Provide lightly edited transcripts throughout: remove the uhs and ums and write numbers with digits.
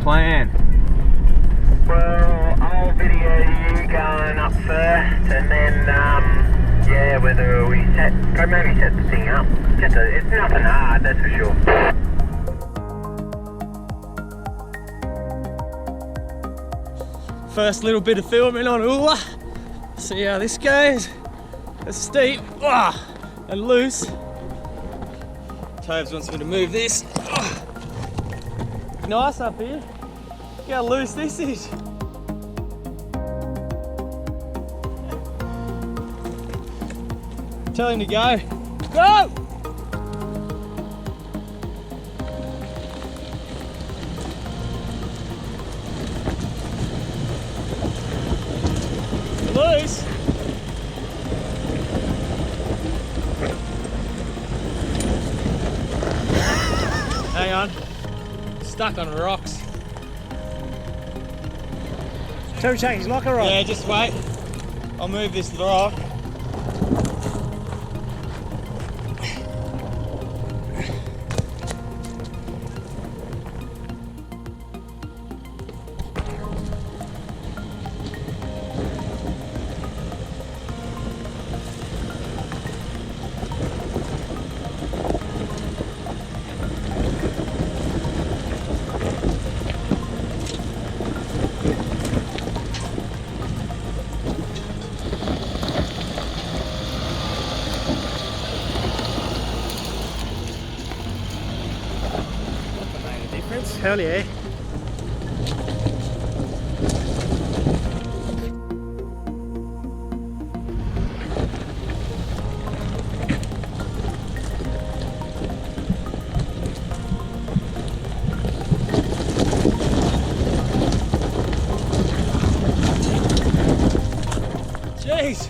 plan? Well, I'll video you going up first, and then, yeah, whether we maybe set the thing up. It's nothing hard, that's for sure. First little bit of filming on Oulla. See how this goes. It's steep and loose. Toves wants me to move this. Nice up here. Look how loose this is. Tell him to go. Go! Loose. Hang on. Stuck on rocks. So we change locker on? Yeah, just wait. I'll move this rock. Hell yeah. Jeez.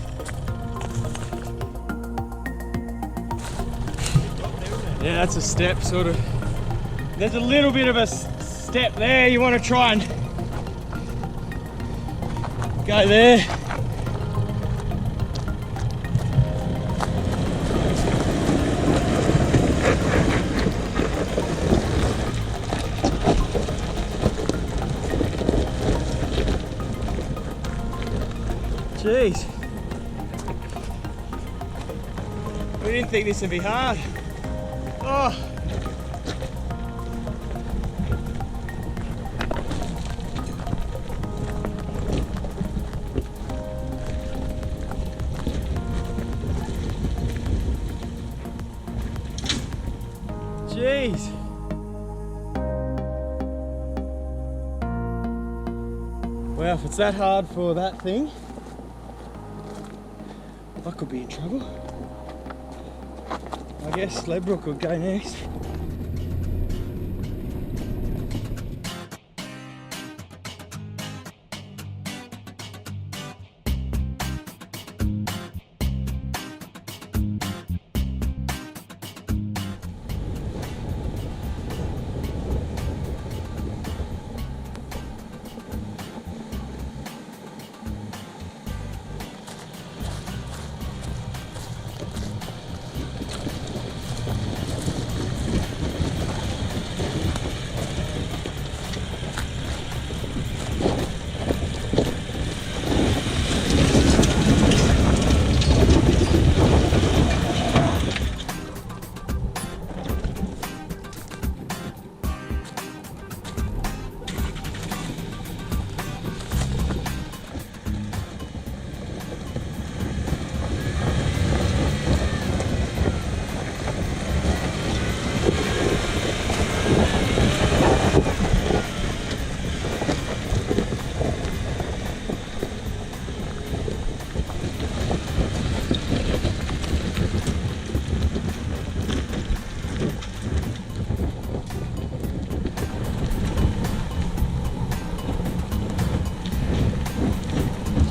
Yeah, that's a step, sort of. There's a little bit of a step there. You want to try and go there. Jeez. We didn't think this would be hard. Oh. Jeez. Well, if it's that hard for that thing, I could be in trouble. I guess Ledbrook would go next.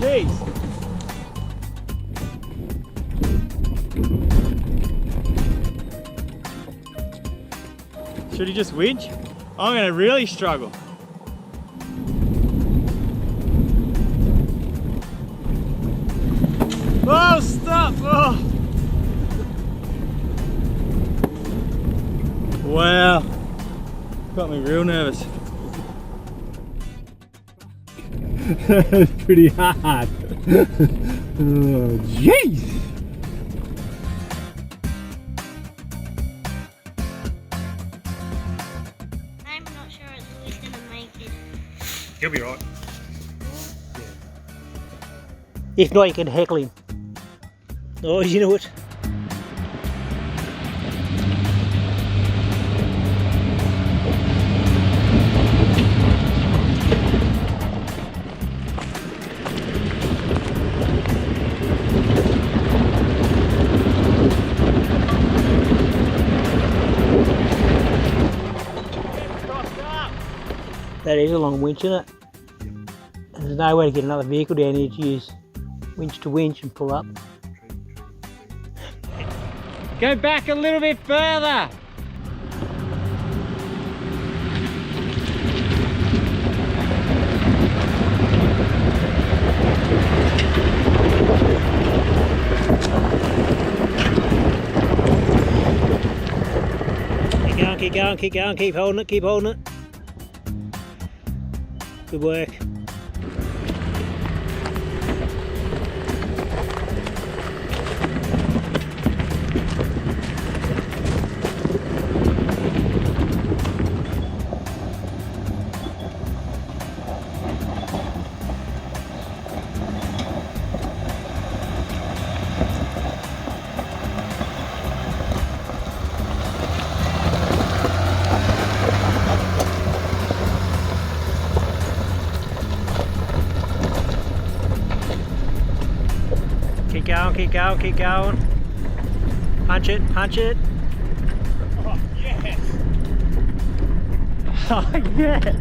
Jeez. Should he just winch? I'm gonna really struggle. Oh, stop! Oh. Wow. Got me real nervous. That's pretty hard. Oh, jeez. I'm not sure it's always gonna make it. He'll be right. If not, you can heckle him. Oh, you know it. That is a long winch, isn't it? And there's no way to get another vehicle down here to use winch to winch and pull up. Go back a little bit further. Keep going, keep going, keep holding it, keep holding it. Good work. Keep going, keep going, keep going. Punch it, punch it. Oh, yes. Oh yeah.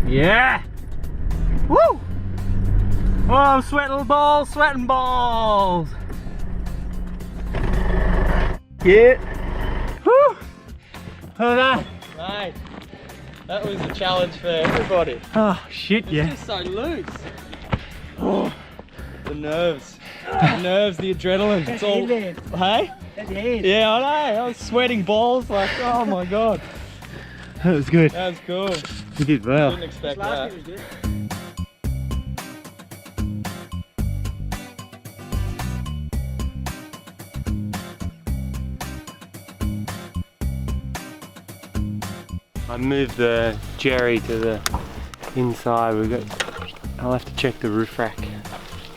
Yeah. Woo! Oh, I'm sweating balls, sweating balls. Yeah. Woo! Oh, that. Mate, that was a challenge for everybody. Oh, shit, It's yeah. just so loose. Oh, the nerves. The nerves, the adrenaline. It's all. Hey? That's your head. Yeah, I know. I was sweating balls like, oh my god. That was good. That was cool. You did well. Didn't expect Last that. bit was good. I moved the Jerry to the inside. I'll have to check the roof rack.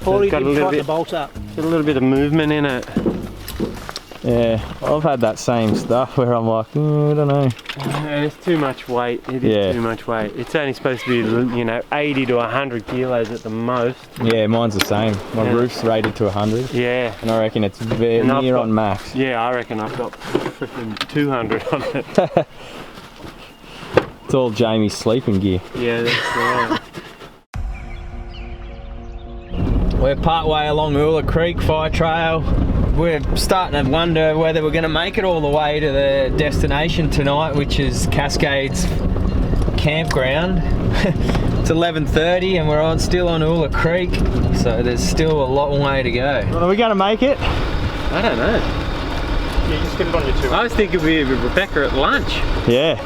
Paul, you got a didn't little tighten the bit- bolts up. Got a little bit of movement in it. Yeah, I've had that same stuff where I'm like, I don't know. It's too much weight. It Yeah. is too much weight. It's only supposed to be, 80 to 100 kilos at the most. Yeah, mine's the same. My Yeah. roof's rated to 100, Yeah. and I reckon it's very And I've near got- on max. Yeah, I reckon I've got freaking 200 on it. It's all Jamie's sleeping gear. Yeah, that's right. We're part way along Oulla Creek Firetrail. We're starting to wonder whether we're going to make it all the way to the destination tonight, which is Cascades Campground. It's 11:30 and we're still on Oulla Creek, so there's still a long way to go. Well, are we going to make it? I don't know. Yeah, just get it on your two. I was thinking we'd be with Rebecca at lunch. Yeah.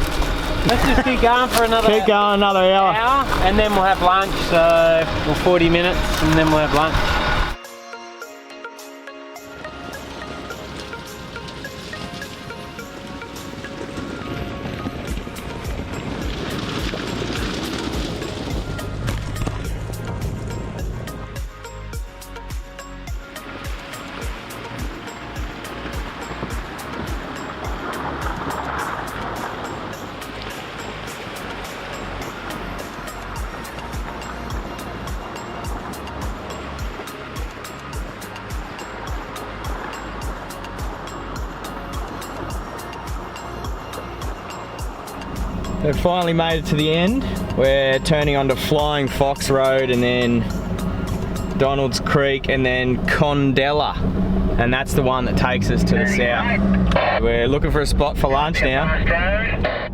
Let's just keep going for another Keep going another hour. hour and then we'll have lunch, so 40 minutes and then we'll have lunch. We've finally made it to the end. We're turning onto Flying Fox Road and then Donald's Creek and then Condella. And that's the one that takes us to the south. We're looking for a spot for lunch now.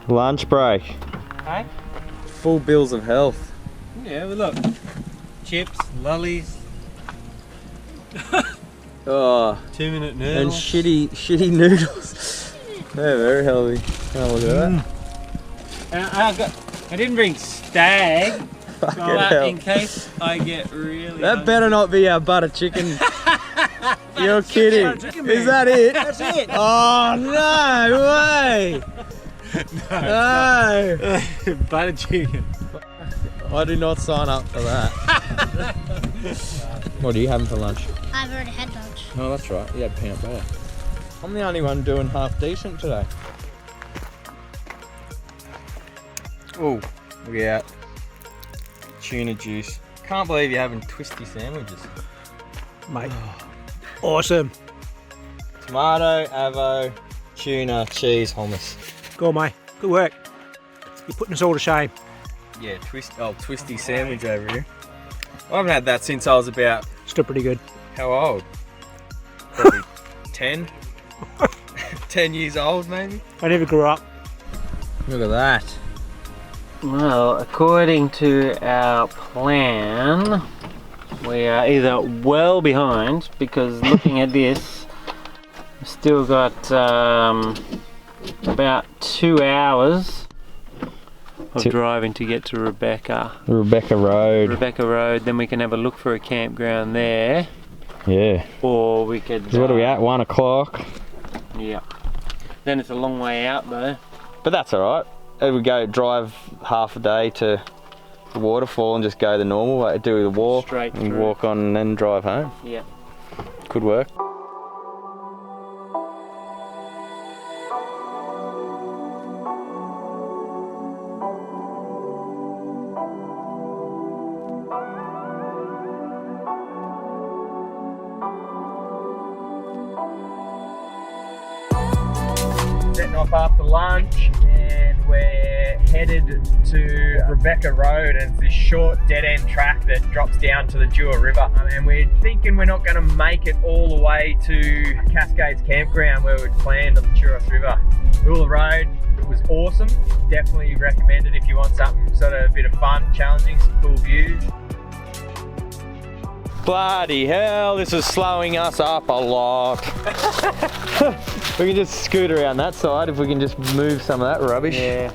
Lunch break. Hey? Full bills of health. Yeah, well look. Chips, lollies, Oh, 2-minute and noodles. shitty noodles. They're very healthy. Oh, look at that. I didn't bring stag, but hell. in case I get really. That better not be our butter chicken. You're kidding. Is that it? That's it. Oh, no way. No. Butter chicken. I do not sign up for that. What are you having for lunch? I've already had lunch. Oh, that's right. You had peanut butter. I'm the only one doing half decent today. Oh, look out. Tuna juice. Can't believe you're having twisty sandwiches. Mate. Awesome. Tomato, avo, tuna, cheese, hummus. Go on, mate. Good work. You're putting us all to shame. Yeah, twisty sandwich over here. I haven't had that since I was about, Still pretty good. how old? Probably 10? 10 years old maybe? I never grew up. Look at that. Well, according to our plan, we are either well behind, because looking at this, we've still got about 2 hours of driving to get to Rebecca Road. Then we can have a look for a campground there, Yeah. or we could. What are we at? 1 o'clock? Yeah. Then it's a long way out though. But that's alright. We go drive half a day to the waterfall and just go the normal way, do the walk Straight and through. walk on and then drive home. Yeah. Could work. Setting off after lunch and we're headed to Rebecca Road, and it's this short dead end track that drops down to the Deua River, and we're thinking we're not going to make it all the way to Cascades Campground where we'd planned on the Churros River. Oulla Road, it was awesome, definitely recommend it if you want something sort of a bit of fun, challenging, some cool views. Bloody hell, this is slowing us up a lot. We can just scoot around that side if we can just move some of that rubbish. Yeah.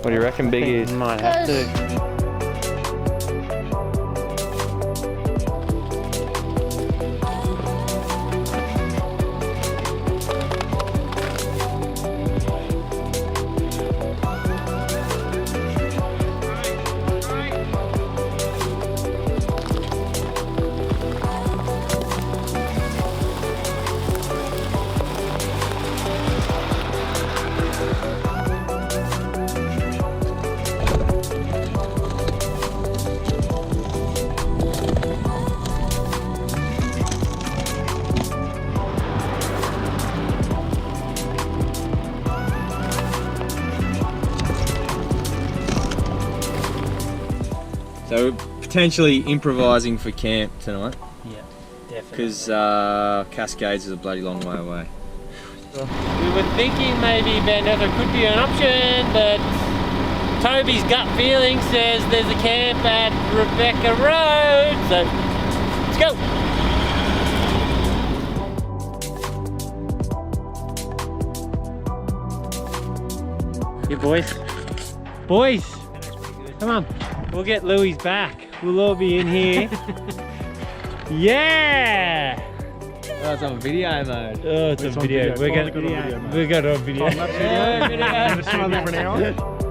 What do you reckon, Biggie? Might have to. So we're potentially improvising for camp tonight. Yeah, definitely. Because Cascades is a bloody long way away. We were thinking maybe Van Ether could be an option, but Toby's gut feeling says there's a camp at Rebecca Road, so let's go! Here, boys. Boys! Come on, we'll get Louis back. We'll all be in here. Yeah! Oh, it's on video mode. Oh, it's on video. We're going to on video. Time lapse video. Yeah, video. Give us another for an hour.